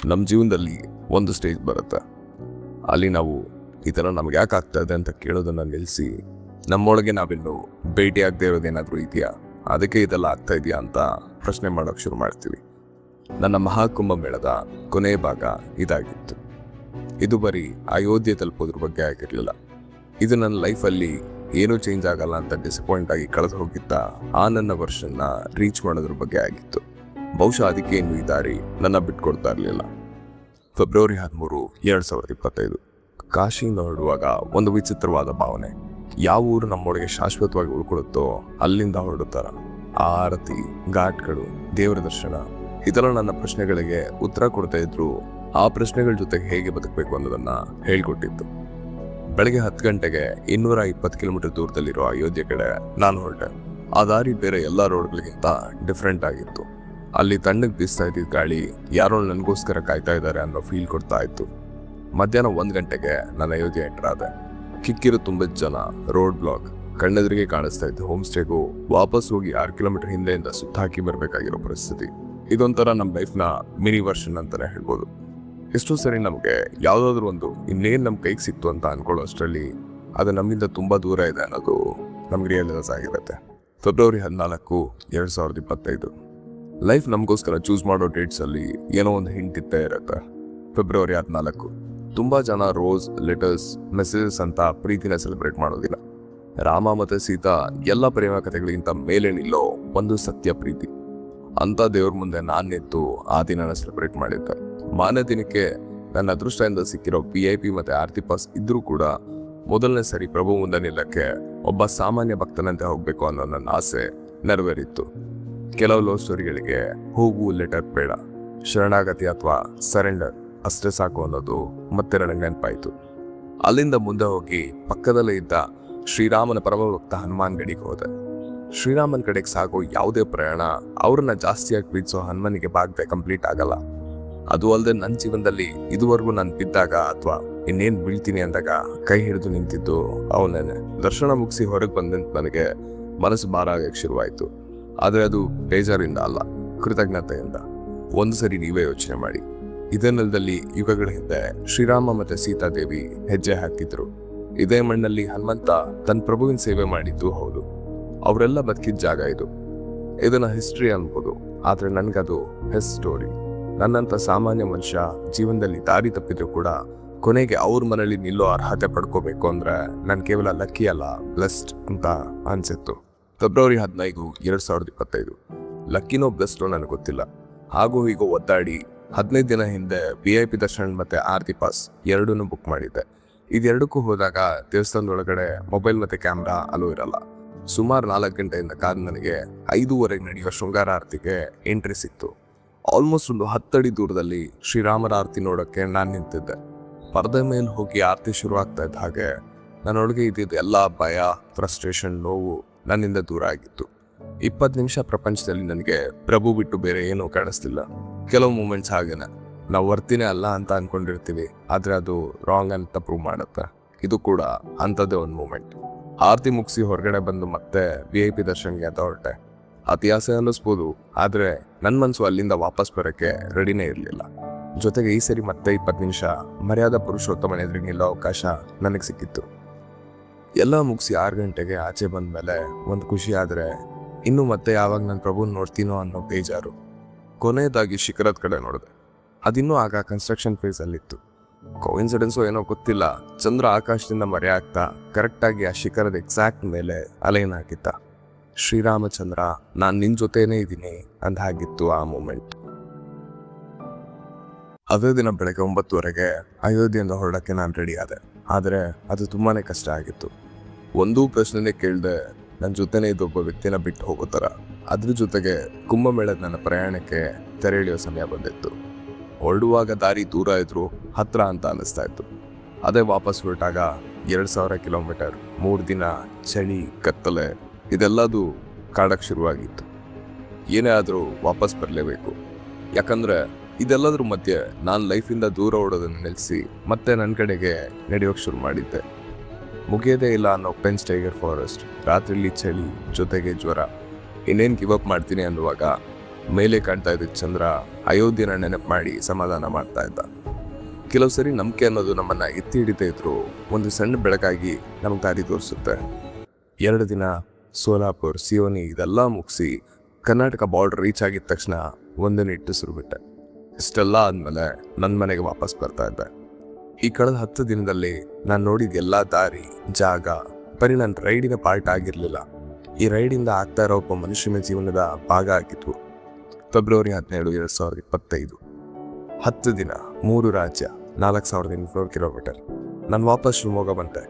ನಮ್ಮ ಜೀವನದಲ್ಲಿ ಒಂದು ಸ್ಟೇಜ್ ಬರುತ್ತೆ, ಅಲ್ಲಿ ನಾವು ಈ ಥರ ನಮ್ಗೆ ಯಾಕೆ ಆಗ್ತಾ ಇದೆ ಅಂತ ಕೇಳೋದನ್ನ ನಿಲ್ಲಿಸಿ ನಮ್ಮೊಳಗೆ ನಾವಿನ್ನು ಭೇಟಿ ಆಗದೆ ಇರೋದೇನಾದರೂ ಇದೆಯಾ, ಅದಕ್ಕೆ ಇದೆಲ್ಲ ಆಗ್ತಾ ಇದೆಯಾ ಅಂತ ಪ್ರಶ್ನೆ ಮಾಡೋಕೆ ಶುರು ಮಾಡ್ತೀವಿ. ನನ್ನ ಮಹಾಕುಂಭ ಮೇಳದ ಕೊನೆಯ ಭಾಗ ಇದಾಗಿತ್ತು. ಇದು ಬರೀ ಅಯೋಧ್ಯೆ ತಲುಪೋದ್ರ ಬಗ್ಗೆ ಆಗಿರಲಿಲ್ಲ. ಇದು ನನ್ನ ಲೈಫಲ್ಲಿ ಏನೂ ಚೇಂಜ್ ಆಗಲ್ಲ ಅಂತ ಡಿಸಪಾಯಿಂಟ್ ಆಗಿ ಕಳೆದು ಹೋಗಿದ್ದ ಆ ನನ್ನ ವರ್ಷನ್ನ ರೀಚ್ ಮಾಡೋದ್ರ ಬಗ್ಗೆ ಆಗಿತ್ತು. ಬಹುಶಃ ಅದಕ್ಕೆ ಇನ್ನು ಈ ದಾರಿ ನನ್ನ ಬಿಟ್ಕೊಡ್ತಾ ಇರಲಿಲ್ಲ. ಫೆಬ್ರವರಿ 13, 2025 ಕಾಶಿಯಿಂದ ಹೊರಡುವಾಗ ಒಂದು ವಿಚಿತ್ರವಾದ ಭಾವನೆ. ಯಾವ ಊರು ನಮ್ಮೊಳಗೆ ಶಾಶ್ವತವಾಗಿ ಉಳ್ಕೊಳ್ಳುತ್ತೋ ಅಲ್ಲಿಂದ ಹೊರಡುತ್ತಾರ. ಆ ಆರತಿ, ಘಾಟ್ಗಳು, ದೇವರ ದರ್ಶನ, ಇದೆಲ್ಲ ನನ್ನ ಪ್ರಶ್ನೆಗಳಿಗೆ ಉತ್ತರ ಕೊಡ್ತಾ ಇದ್ರು. ಆ ಪ್ರಶ್ನೆಗಳ ಜೊತೆಗೆ ಹೇಗೆ ಬದುಕಬೇಕು ಅನ್ನೋದನ್ನ ಹೇಳ್ಕೊಟ್ಟಿತ್ತು. ಬೆಳಗ್ಗೆ 10 ಗಂಟೆಗೆ 220 ಕಿಲೋಮೀಟರ್ ದೂರದಲ್ಲಿರೋ ಅಯೋಧ್ಯೆ ಕಡೆ ನಾನು ಹೊರಟೆ. ಆ ದಾರಿ ಬೇರೆ ಎಲ್ಲ ರೋಡ್ಗಳಿಗಿಂತ ಡಿಫ್ರೆಂಟ್ ಆಗಿತ್ತು. ಅಲ್ಲಿ ತಣ್ಣಗೆ ಬೀಸ್ತಾ ಇದ್ದಿದ್ದ ಗಾಳಿ ಯಾರೋ ನನಗೋಸ್ಕರ ಕಾಯ್ತಾ ಇದ್ದಾರೆ ಅನ್ನೋ ಫೀಲ್ ಕೊಡ್ತಾ ಇತ್ತು. ಮಧ್ಯಾಹ್ನ 1 ಗಂಟೆಗೆ ನಾನು ಅಯೋಧ್ಯೆ ಎಂಟರ್ ಆದೆ. ಕಿಕ್ಕಿರು ತುಂಬಿದ ಜನ, ರೋಡ್ ಬ್ಲಾಕ್, ಕಣ್ಣೆದುರಿಗೆ ಕಾಣಿಸ್ತಾ ಇತ್ತು ಹೋಮ್ ಸ್ಟೇಗೂ ವಾಪಸ್ ಹೋಗಿ 6 ಕಿಲೋಮೀಟರ್ ಹಿಂದೆಯಿಂದ ಸುತ್ತಾಕಿ ಬರಬೇಕಾಗಿರೋ ಪರಿಸ್ಥಿತಿ. ಇದೊಂಥರ ನಮ್ಮ ಲೈಫ್ನ ಮಿನಿ ವರ್ಷನ್ ಅಂತಾನೆ ಹೇಳ್ಬೋದು. ಎಷ್ಟೋ ಸರಿ ನಮಗೆ ಯಾವುದಾದ್ರೂ ಒಂದು ಇನ್ನೇನು ನಮ್ಮ ಕೈಗೆ ಸಿಕ್ತು ಅಂತ ಅನ್ಕೊಳ್ಳೋ ಅಷ್ಟರಲ್ಲಿ ಅದು ನಮ್ಮಿಂದ ತುಂಬ ದೂರ ಇದೆ ಅನ್ನೋದು ನಮ್ಗೆ ರಿಯಲೈಸ್ ಆಗಿರುತ್ತೆ. ಫೆಬ್ರವರಿ 14, 2025 ಲೈಫ್ ನಮಗೋಸ್ಕರ ಚೂಸ್ ಮಾಡೋ ಡೇಟ್ಸಲ್ಲಿ ಏನೋ ಒಂದು ಹಿಂಟ್ ಇತ್ತೇ ಇರುತ್ತೆ. ಫೆಬ್ರವರಿ 14 ತುಂಬ ಜನ ರೋಸ್, ಲೆಟರ್ಸ್, ಮೆಸೇಜಸ್ ಅಂತ ಪ್ರೀತಿನ ಸೆಲೆಬ್ರೇಟ್ ಮಾಡೋದಿಲ್ಲ. ರಾಮ ಮತ್ತು ಸೀತಾ ಎಲ್ಲ ಪ್ರೇಮ ಕಥೆಗಳಿಗಿಂತ ಮೇಲೆ ನಿಲ್ಲೋ ಒಂದು ಸತ್ಯ ಪ್ರೀತಿ. ಅಂತ ದೇವ್ರ ಮುಂದೆ ನಾನು ನಿಂತು ಆ ದಿನನ ಸೆಲೆಬ್ರೇಟ್ ಮಾಡಿದ್ದೆ. ಮಾರನೇ ದಿನಕ್ಕೆ ನನ್ನ ಅದೃಷ್ಟದಿಂದ ಸಿಕ್ಕಿರೋ VIP ಮತ್ತು ಆರತಿ ಪಾಸ್ ಇದ್ರೂ ಕೂಡ ಮೊದಲನೇ ಸರಿ ಪ್ರಭು ಮುಂದೆ ನಿಲ್ಲಕ್ಕೆ ಒಬ್ಬ ಸಾಮಾನ್ಯ ಭಕ್ತನಂತೆ ಹೋಗ್ಬೇಕು ಅನ್ನೋ ನನ್ನ ಆಸೆ ನೆರವೇರಿತ್ತು. ಕೆಲವು ಲವ್ ಸ್ಟೋರಿಗಳಿಗೆ ಹೂವು, ಲೆಟರ್ ಬೇಡ, ಶರಣಾಗತಿ ಅಥವಾ ಸರೆಂಡರ್ ಅಷ್ಟೇ ಸಾಕು ಅನ್ನೋದು ಮತ್ತೆ ನನಗೆ ನೆನಪಾಯಿತು. ಅಲ್ಲಿಂದ ಮುಂದೆ ಹೋಗಿ ಪಕ್ಕದಲ್ಲೇ ಇದ್ದ ಶ್ರೀರಾಮನ ಪರಮಭಕ್ತ ಹನುಮಾನ್ ಗಡಿಗೆ ಹೋದೆ. ಶ್ರೀರಾಮನ್ ಕಡೆಗೆ ಸಾಗೋ ಯಾವುದೇ ಪ್ರಯಾಣ ಅವ್ರನ್ನ ಜಾಸ್ತಿಯಾಗಿ ಪ್ರೀತಿಸೋ ಹನುಮನಿಗೆ ಬಾಗದೆ ಕಂಪ್ಲೀಟ್ ಆಗಲ್ಲ. ಅದು ಅಲ್ಲದೆ ನನ್ನ ಜೀವನದಲ್ಲಿ ಇದುವರೆಗೂ ನಾನು ಬಿದ್ದಾಗ ಅಥವಾ ಇನ್ನೇನು ಬೀಳ್ತೀನಿ ಅಂದಾಗ ಕೈ ಹಿಡಿದು ನಿಂತಿದ್ದು ಅವನೇನೆ. ದರ್ಶನ ಮುಗಿಸಿ ಹೊರಗೆ ಬಂದಂತ ನನಗೆ ಮನಸ್ಸು ಭಾರ ಆಗಕ್ಕೆ ಶುರುವಾಯಿತು. ಆದರೆ ಅದು ಬೇಜಾರಿಂದ ಅಲ್ಲ, ಕೃತಜ್ಞತೆಯಿಂದ. ಒಂದು ಸರಿ ನೀವೇ ಯೋಚನೆ ಮಾಡಿ, ಇದೇ ನೆಲದಲ್ಲಿ ಯುಗಗಳ ಹಿಂದೆ ಶ್ರೀರಾಮ ಮತ್ತು ಸೀತಾದೇವಿ ಹೆಜ್ಜೆ ಹಾಕಿದ್ರು. ಇದೇ ಮಣ್ಣಲ್ಲಿ ಹನುಮಂತ ತನ್ನ ಪ್ರಭುವಿನ ಸೇವೆ ಮಾಡಿದ್ದು ಹೌದು. ಅವರೆಲ್ಲ ಬದುಕಿದ ಜಾಗ ಇದು. ಇದನ್ನ ಹಿಸ್ಟ್ರಿ ಅನ್ಬೋದು, ಆದರೆ ನನಗದು ಹೆಸ್ ಸ್ಟೋರಿ. ನನ್ನಂಥ ಸಾಮಾನ್ಯ ಮನುಷ್ಯ ಜೀವನದಲ್ಲಿ ದಾರಿ ತಪ್ಪಿದ್ರು ಕೂಡ ಕೊನೆಗೆ ಅವ್ರ ಮನೇಲಿ ನಿಲ್ಲೋ ಅರ್ಹತೆ ಪಡ್ಕೋಬೇಕು ಅಂದ್ರೆ ನಾನು ಕೇವಲ ಲಕ್ಕಿ ಅಲ್ಲ, ಬ್ಲೆಸ್ಡ್ ಅಂತ ಅನ್ಸಿತ್ತು. ಫೆಬ್ರವರಿ 15, 2025 ಲಕ್ಕಿನೋ ಬ್ಲೆಸ್ಟೋ ನನಗೆ ಗೊತ್ತಿಲ್ಲ. ಹಾಗೂ ಹೀಗೋ ಒದ್ದಾಡಿ 15 ದಿನ ಹಿಂದೆ VIP ದರ್ಶನ ಮತ್ತು ಆರತಿ ಪಾಸ್ ಎರಡನ್ನೂ ಬುಕ್ ಮಾಡಿದ್ದೆ. ಇದೆರಡಕ್ಕೂ ಹೋದಾಗ ದೇವಸ್ಥಾನದೊಳಗಡೆ ಮೊಬೈಲ್ ಮತ್ತು ಕ್ಯಾಮ್ರಾ ಅಲೋ ಇರಲ್ಲ. ಸುಮಾರು 4 ಗಂಟೆಯಿಂದ ಕಾದು ನನಗೆ 5:15 ನಡೆಯುವ ಶೃಂಗಾರ ಆರತಿಗೆ ಎಂಟ್ರಿ ಸಿಕ್ತು. ಆಲ್ಮೋಸ್ಟ್ ಒಂದು 10 ಅಡಿ ದೂರದಲ್ಲಿ ಶ್ರೀರಾಮರ ಆರತಿ ನೋಡೋಕ್ಕೆ ನಾನು ನಿಂತಿದ್ದೆ. ಪರದೆ ಮೇಲೆ ಹೋಗಿ ಆರತಿ ಶುರು ಆಗ್ತಾ ಇದ್ದ ಹಾಗೆ ನನ್ನೊಳಗೆ ಇದ್ದಿದ್ದು ಎಲ್ಲ ಭಯ, ಫ್ರಸ್ಟ್ರೇಷನ್, ನೋವು ನನ್ನಿಂದ ದೂರ ಆಗಿತ್ತು. 20 ನಿಮಿಷ ಪ್ರಪಂಚದಲ್ಲಿ ನನಗೆ ಪ್ರಭು ಬಿಟ್ಟು ಬೇರೆ ಏನೂ ಕಾಣಿಸ್ತಿಲ್ಲ. ಕೆಲವು ಮೂಮೆಂಟ್ಸ್ ಹಾಗೇನೆ ನಾವು ವರ್ತಿನೇ ಅಲ್ಲ ಅಂತ ಅನ್ಕೊಂಡಿರ್ತೀವಿ, ಆದರೆ ಅದು ರಾಂಗ್ ಅಂತ ಪ್ರೂವ್ ಮಾಡುತ್ತೆ. ಇದು ಕೂಡ ಅಂಥದ್ದೇ ಒಂದು ಮೂಮೆಂಟ್. ಆರತಿ ಮುಗಿಸಿ ಹೊರಗಡೆ ಬಂದು ಮತ್ತೆ VIP ದರ್ಶನ್ಗೆ ಅಂತ ಹೊರಟೆ. ಅತಿಯಾಸೆ ಅನ್ನಿಸ್ಬೋದು, ಆದರೆ ನನ್ನ ಮನಸ್ಸು ಅಲ್ಲಿಂದ ವಾಪಸ್ ಬರೋಕ್ಕೆ ರೆಡಿನೇ ಇರಲಿಲ್ಲ. ಜೊತೆಗೆ ಈ ಸರಿ ಮತ್ತೆ 20 ನಿಮಿಷ ಮರ್ಯಾದಾ ಪುರುಷೋತ್ತಮನ ಎದುರಿಗೆ ನಿಲ್ಲೋ ಅವಕಾಶ ನನಗೆ ಸಿಕ್ಕಿತ್ತು. ಎಲ್ಲ ಮುಗಿಸಿ 6 ಗಂಟೆಗೆ ಆಚೆ ಬಂದ ಮೇಲೆ ಒಂದು ಖುಷಿ, ಆದರೆ ಇನ್ನೂ ಮತ್ತೆ ಯಾವಾಗ ನಾನು ಪ್ರಭುನ ನೋಡ್ತೀನೋ ಅನ್ನೋ ಬೇಜಾರು. ಕೊನೆಯದಾಗಿ ಶಿಖರದ ಕಡೆ ನೋಡಿದೆ. ಅದಿನ್ನೂ ಆಗ ಕನ್ಸ್ಟ್ರಕ್ಷನ್ ಫೇಸಲ್ಲಿತ್ತು. ಕೋಇನ್ಸಿಡೆನ್ಸು ಏನೋ ಗೊತ್ತಿಲ್ಲ, ಚಂದ್ರ ಆಕಾಶದಿಂದ ಮರೆ ಆಗ್ತಾ ಕರೆಕ್ಟಾಗಿ ಆ ಶಿಖರದ ಎಕ್ಸಾಕ್ಟ್ ಮೇಲೆ ಅಲೈನ್ ಹಾಕಿತ್ತ. ಶ್ರೀರಾಮಚಂದ್ರ, ನಾನು ನಿನ್ನ ಜೊತೆನೇ ಇದ್ದೀನಿ ಅಂದ ಹಾಗಿತ್ತು ಆ ಮೂಮೆಂಟ್. ಅದೇ ದಿನ ಬೆಳಗ್ಗೆ 9:30ಗೆ ಅಯೋಧ್ಯೆಯಿಂದ ಹೊರಡಕ್ಕೆ ನಾನು ರೆಡಿ ಆದೆ. ಆದರೆ ಅದು ತುಂಬಾ ಕಷ್ಟ ಆಗಿತ್ತು. ಒಂದೂ ಪ್ರಶ್ನೆನೇ ಕೇಳದೆ ನನ್ನ ಜೊತೆನೇ ಇದೊಬ್ಬ ವ್ಯಕ್ತಿನ ಬಿಟ್ಟು ಹೋಗೋ ಥರ. ಅದ್ರ ಜೊತೆಗೆ ಕುಂಭಮೇಳದ ನನ್ನ ಪ್ರಯಾಣಕ್ಕೆ ತೆರೆ ಎಳೆಯೋ ಸಮಯ ಬಂದಿತ್ತು. ಹೊರಡುವಾಗ ದಾರಿ ದೂರ ಇದ್ರು ಹತ್ರ ಅಂತ ಅನ್ನಿಸ್ತಾ ಇತ್ತು. ಅದೇ ವಾಪಸ್ ಹೊರಟಾಗ 2000 ಕಿಲೋಮೀಟರ್, 3 ದಿನ, ಚಳಿ, ಕತ್ತಲೆ, ಇದೆಲ್ಲದು ಕಾಡಕ್ಕೆ ಶುರುವಾಗಿತ್ತು. ಏನೇ ಆದರೂ ವಾಪಸ್ ಬರಲೇಬೇಕು. ಯಾಕಂದರೆ ಇದೆಲ್ಲದ್ರ ಮಧ್ಯೆ ನಾನು ಲೈಫಿಂದ ದೂರ ಓಡೋದನ್ನು ನಿಲ್ಲಿಸಿ ಮತ್ತೆ ನನ್ನ ಕಡೆಗೆ ನಡೆಯೋಕ್ಕೆ ಶುರು ಮಾಡಿದ್ದೆ. ಮುಗಿಯೋದೇ ಇಲ್ಲ ಅನ್ನೋ ಪೆನ್ಸ್ ಟೈಗರ್ ಫಾರೆಸ್ಟ್, ರಾತ್ರಿಲಿ ಚಳಿ, ಜೊತೆಗೆ ಜ್ವರ, ಇನ್ನೇನು ಗಿವ್ ಅಪ್ ಮಾಡ್ತೀನಿ ಅನ್ನುವಾಗ ಮೇಲೆ ಕಾಣ್ತಾ ಇದ್ದ ಚಂದ್ರ ಅಯೋಧ್ಯೆನ ನೆನಪು ಮಾಡಿ ಸಮಾಧಾನ ಮಾಡ್ತಾ ಇದ್ದ. ಕೆಲವು ಸರಿ ನಂಬಿಕೆ ಅನ್ನೋದು ನಮ್ಮನ್ನ ಎತ್ತಿ ಹಿಡಿತಾ ಇದ್ರು ಒಂದು ಸಣ್ಣ ಬೆಳಕಾಗಿ ನಮ್ಗೆ ದಾರಿ ತೋರಿಸುತ್ತೆ. 2 ದಿನ ಸೋಲಾಪುರ್, ಸಿಯೋನಿ ಇದೆಲ್ಲ ಮುಗಿಸಿ ಕರ್ನಾಟಕ ಬಾರ್ಡರ್ ರೀಚ್ ಆಗಿದ ತಕ್ಷಣ ಒಂದು ನಿಟ್ಟುಸಿರು ಬಿಟ್ಟೆ. ಇಷ್ಟೆಲ್ಲ ಆದ್ಮೇಲೆ ನನ್ನ ಮನೆಗೆ ವಾಪಸ್ ಬರ್ತಾ ಇದ್ದೆ. ಈ ಕಳೆದ 10 ದಿನದಲ್ಲಿ ನಾನು ನೋಡಿದ ಎಲ್ಲ ದಾರಿ, ಜಾಗ ಬರೀ ನನ್ನ ರೈಡಿನ ಪಾರ್ಟ್ ಆಗಿರಲಿಲ್ಲ, ಈ ರೈಡಿಂದ ಆಗ್ತಾ ಇರೋ ಒಬ್ಬ ಮನುಷ್ಯನ ಜೀವನದ ಭಾಗ ಆಗಿತ್ತು. ಫೆಬ್ರವರಿ 17, 2025. 10 ದಿನ, 3 ರಾಜ್ಯ, 4800 ಕಿಲೋಮೀಟರ್. ನಾನು ವಾಪಸ್ ಶಿವಮೊಗ್ಗ ಬಂದೆ.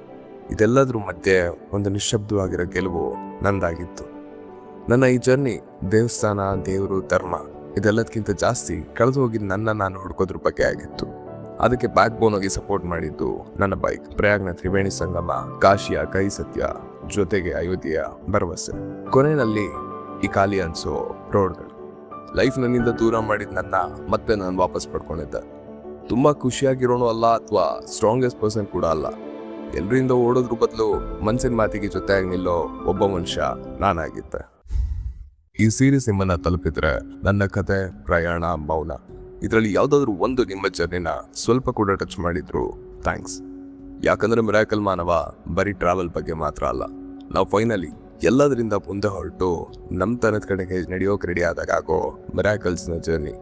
ಇದೆಲ್ಲದ್ರ ಮಧ್ಯೆ ಒಂದು ನಿಶ್ಶಬ್ದವಾಗಿರೋ ಗೆಲುವು ನಂದಾಗಿತ್ತು. ನನ್ನ ಈ ಜರ್ನಿ ದೇವಸ್ಥಾನ, ದೇವರು, ಧರ್ಮ ಇದೆಲ್ಲದಕ್ಕಿಂತ ಜಾಸ್ತಿ ಕಳೆದು ಹೋಗಿದ್ದು ನನ್ನ ನಾನು ಹುಡ್ಕೋದ್ರ ಬಗ್ಗೆ ಆಗಿತ್ತು. ಅದಕ್ಕೆ ಬ್ಯಾಕ್ ಬೋನ್ ಆಗಿ ಸಪೋರ್ಟ್ ಮಾಡಿದ್ದು ನನ್ನ ಬೈಕ್, ಪ್ರಯಾಗ್ನ ತ್ರಿವೇಣಿ ಸಂಗಮ, ಕಾಶಿಯ ಕೈ ಸತ್ಯ, ಜೊತೆಗೆ ಅಯೋಧ್ಯೆಯ ಭರವಸೆ. ಕೊನೆಯಲ್ಲಿ ಈ ಖಾಲಿ ಅನ್ಸೋ ರೋಡ್ಗಳು. ಲೈಫ್ ನನ್ನಿಂದ ದೂರ ಮಾಡಿದ ನನ್ನ ಮತ್ತೆ ನಾನು ವಾಪಸ್ ಪಡ್ಕೊಂಡಿದ್ದೆ. ತುಂಬಾ ಖುಷಿಯಾಗಿರೋನು ಅಲ್ಲ ಅಥವಾ ಸ್ಟ್ರಾಂಗೆಸ್ಟ್ ಪರ್ಸನ್ ಕೂಡ ಅಲ್ಲ. ಎಲ್ರಿಂದ ಓಡೋದ್ರ ಬದಲು ಮನ್ಸಿನ ಮಾತಿಗೆ ಜೊತೆಯಾಗಿ ನಿಲ್ಲೋ ಒಬ್ಬ ಮನುಷ್ಯ ನಾನಾಗಿದ್ದೆ. ಈ ಸೀರೀಸ್ ನಿಮ್ಮನ್ನ ತಲುಪಿದ್ರೆ ನನ್ನ ಕತೆ, ಪ್ರಯಾಣ, ಮೌನ ಇದರಲ್ಲಿ ಯಾವ್ದಾದ್ರು ಒಂದು ನಿಮ್ಮ ಜರ್ನಿನ ಸ್ವಲ್ಪ ಕೂಡ ಟಚ್ ಮಾಡಿದ್ರು ಥ್ಯಾಂಕ್ಸ್. ಯಾಕಂದ್ರೆ ಮಿರಾಕಲ್ ಮಾನವ ಬರೀ ಟ್ರಾವೆಲ್ ಬಗ್ಗೆ ಮಾತ್ರ ಅಲ್ಲ. ನಾವು ಫೈನಲಿ ಎಲ್ಲದರಿಂದ ಮುಂದೆ ಹೊರಟು ನಮ್ಮ ತನದ ಕಡೆಗೆ ನಡೆಯೋಕೆ ರೆಡಿ ಆದಾಗ ಆಗೋ ಮಿರಾಕಲ್ಸ್ನ ಜರ್ನಿ.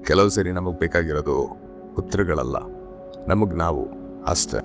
ಕೆಲವು ಸರಿ ನಮಗೆ ಬೇಕಾಗಿರೋದು ಉತ್ತರಗಳಲ್ಲ, ನಮಗೆ ನಾವು ಅಷ್ಟೇ.